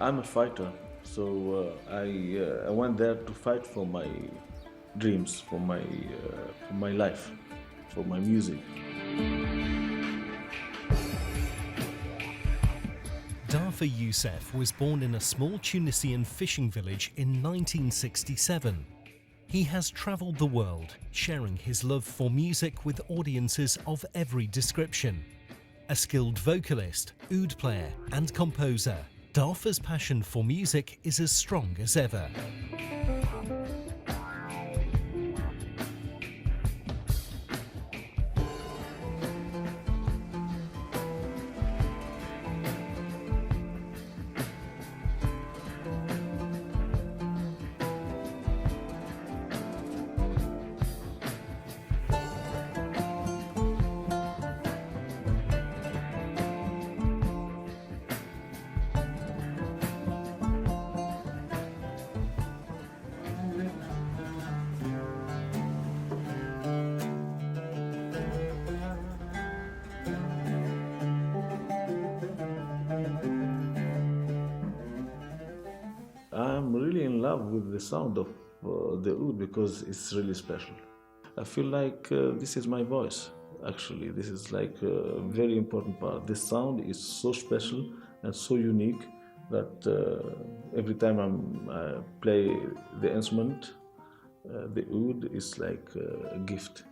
I'm a fighter, so I went there to fight for my dreams, for my life, for my music. Dhafer Youssef was born in a small Tunisian fishing village in 1967. He has travelled the world, sharing his love for music with audiences of every description. A skilled vocalist, oud player and composer, Dhafer's passion for music is as strong as ever. I'm really in love with the sound of the oud because it's really special. I feel like this is my voice, actually. This is like a very important part. This sound is so special and so unique that every time I play the instrument, the oud is like a gift.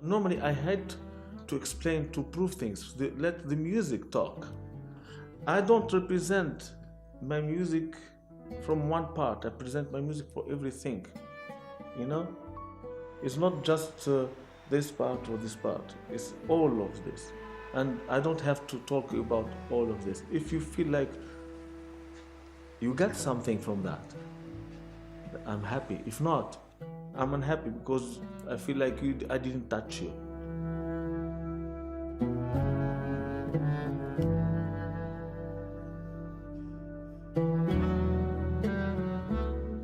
Normally, I had to explain, to prove things, let the music talk. I don't represent my music from one part, I present my music for everything, you know? It's not just this part or this part, it's all of this. And I don't have to talk about all of this. If you feel like you get something from that, I'm happy. If not, I'm unhappy because I feel like I didn't touch you.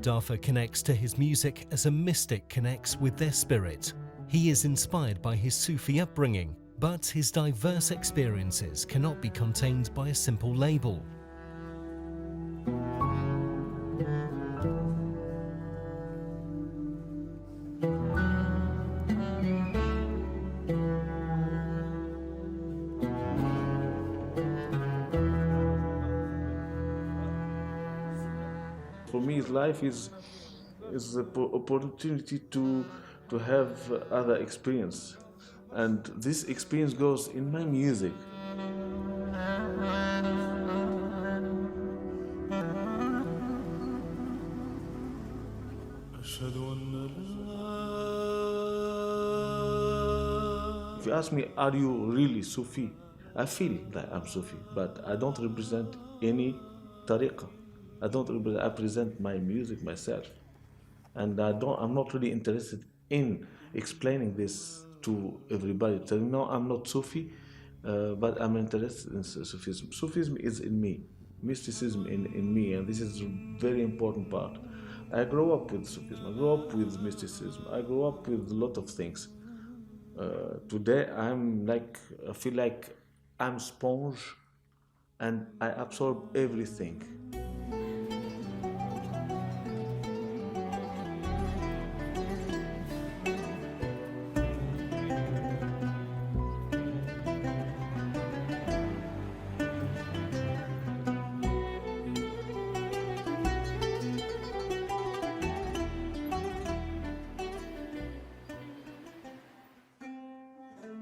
Dhafer connects to his music as a mystic connects with their spirit. He is inspired by his Sufi upbringing, but his diverse experiences cannot be contained by a simple label. For me, life is the opportunity to have other experience, and this experience goes in my music. If you ask me, are you really Sufi? I feel that I'm Sufi, but I don't represent any tariqah. I don't represent, I present my music myself. And I'm not really interested in explaining this to everybody. Telling, no, I'm not Sufi, but I'm interested in Sufism. Sufism is in me, mysticism in me, and this is a very important part. I grew up with Sufism, I grew up with mysticism, I grew up with a lot of things. Today I feel like I'm sponge and I absorb everything.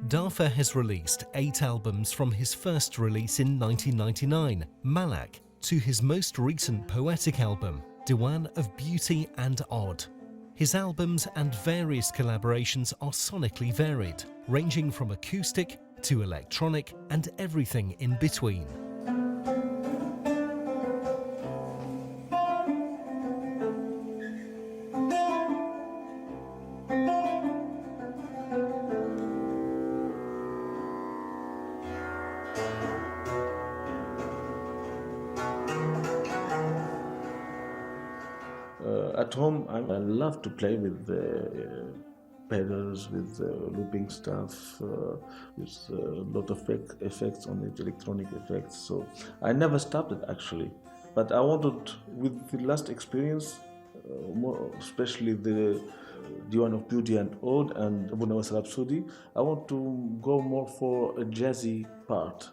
Dhafer has released 8 albums from his first release in 1999, Malak, to his most recent poetic album, Diwan of Beauty and Odd. His albums and various collaborations are sonically varied, ranging from acoustic to electronic and everything in between. At home, I love to play with pedals, with looping stuff, with a lot of effects on it, electronic effects. So I never stopped it actually. But I wanted, with the last experience, more especially the Diwan of Beauty and Ode and Abu Nawas Rhapsody, I want to go more for a jazzy part.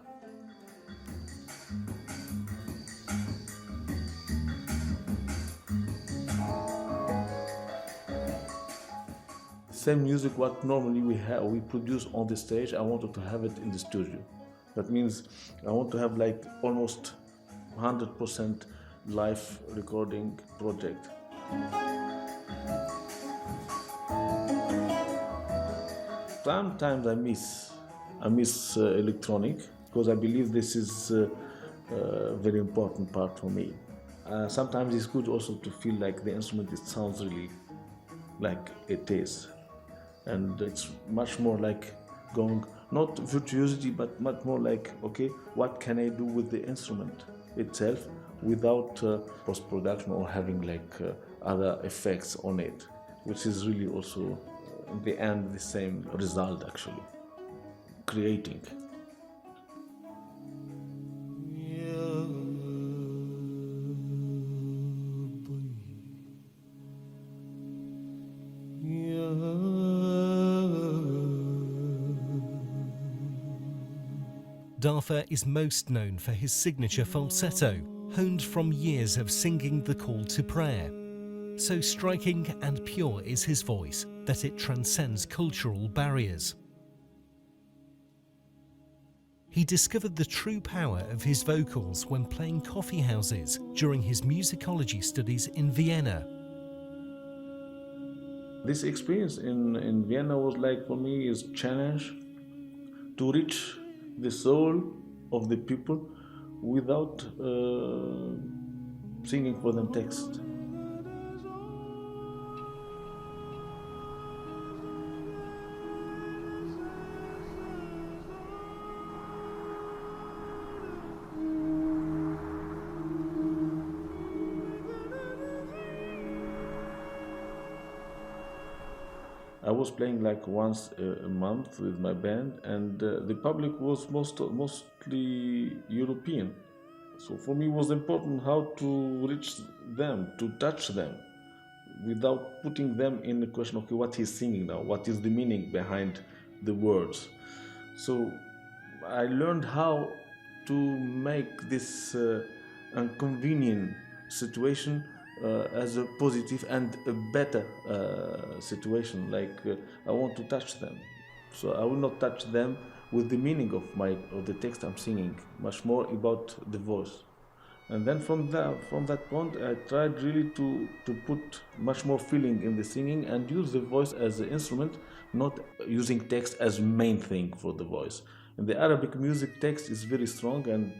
Same music what normally we produce on the stage, I wanted to have it in the studio. That means I want to have like almost 100% live recording project. Sometimes I miss electronic because I believe this is a very important part for me. Sometimes it's good also to feel like the instrument it sounds really like it is, and it's much more like going not virtuosity but much more like, okay, what can I do with the instrument itself without post-production or having like other effects on it, which is really also in the end the same result actually, creating. Dhafer is most known for his signature falsetto, honed from years of singing the call to prayer. So striking and pure is his voice that it transcends cultural barriers. He discovered the true power of his vocals when playing coffee houses during his musicology studies in Vienna. This experience in Vienna was like for me is challenge to reach the soul of the people without singing for them text. I was playing like once a month with my band, and the public was mostly European. So for me, it was important how to reach them, to touch them, without putting them in the question, okay, what he's singing now, what is the meaning behind the words. So I learned how to make this inconvenient situation as a positive and a better situation. Like I want to touch them, so I will not touch them with the meaning of the text I'm singing, much more about the voice. And then from that point, I tried really to put much more feeling in the singing and use the voice as an instrument, not using text as main thing for the voice. In the Arabic music, text is very strong, and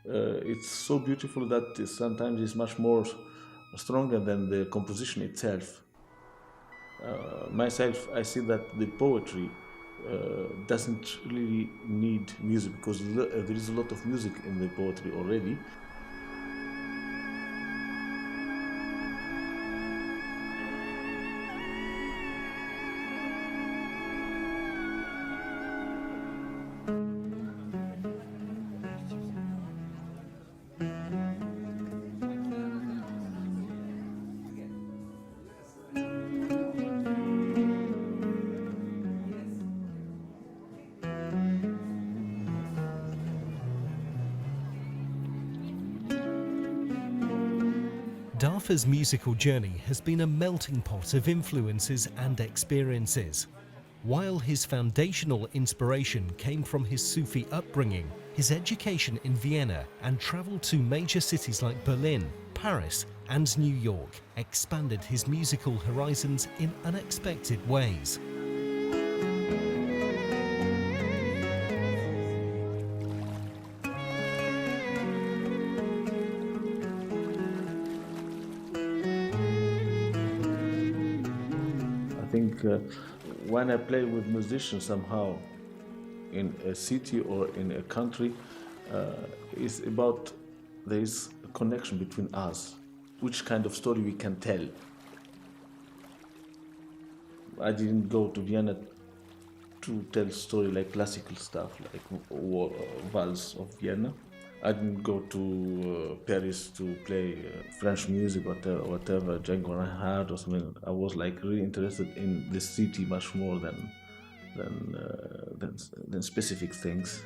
it's so beautiful that sometimes it's much more stronger than the composition itself. Myself, I see that the poetry doesn't really need music because there is a lot of music in the poetry already. Dhafer's musical journey has been a melting pot of influences and experiences. While his foundational inspiration came from his Sufi upbringing, his education in Vienna and travel to major cities like Berlin, Paris and New York expanded his musical horizons in unexpected ways. I think when I play with musicians somehow in a city or in a country, it's about there is a connection between us, which kind of story we can tell I didn't go to Vienna to tell story like classical stuff, like Vals of Vienna. I didn't go to Paris to play French music, whatever Django Reinhardt or something. I was like really interested in the city much more than specific things.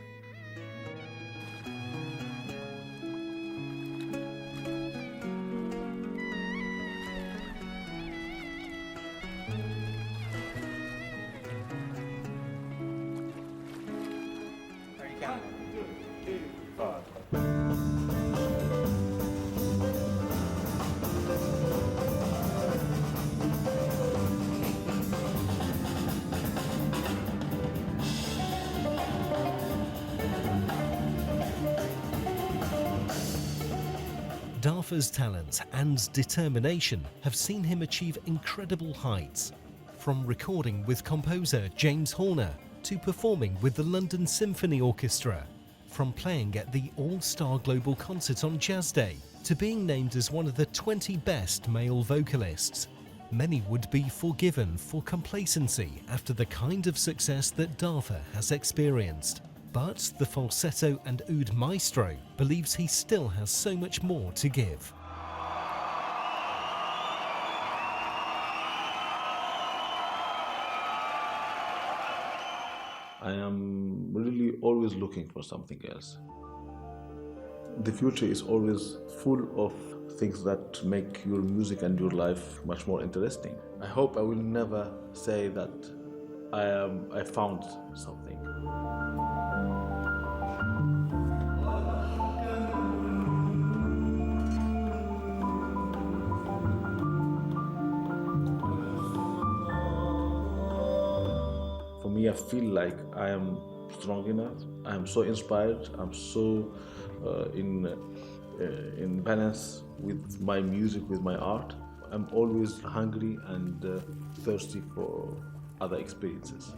Dhafer's talent and determination have seen him achieve incredible heights, from recording with composer James Horner to performing with the London Symphony Orchestra, from playing at the All-Star Global Concert on Jazz Day to being named as one of the 20 best male vocalists. Many would be forgiven for complacency after the kind of success that Dhafer has experienced. But the falsetto and oud maestro believes he still has so much more to give. I am really always looking for something else. The future is always full of things that make your music and your life much more interesting. I hope I will never say that I found something. For me, I feel like I am strong enough. I am so inspired. I'm so in balance with my music, with my art. I'm always hungry and thirsty for other experiences.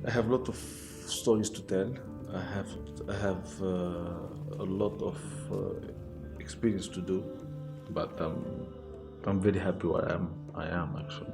I have a lot of stories to tell. I have a lot of experience to do, but I'm very happy where I am actually.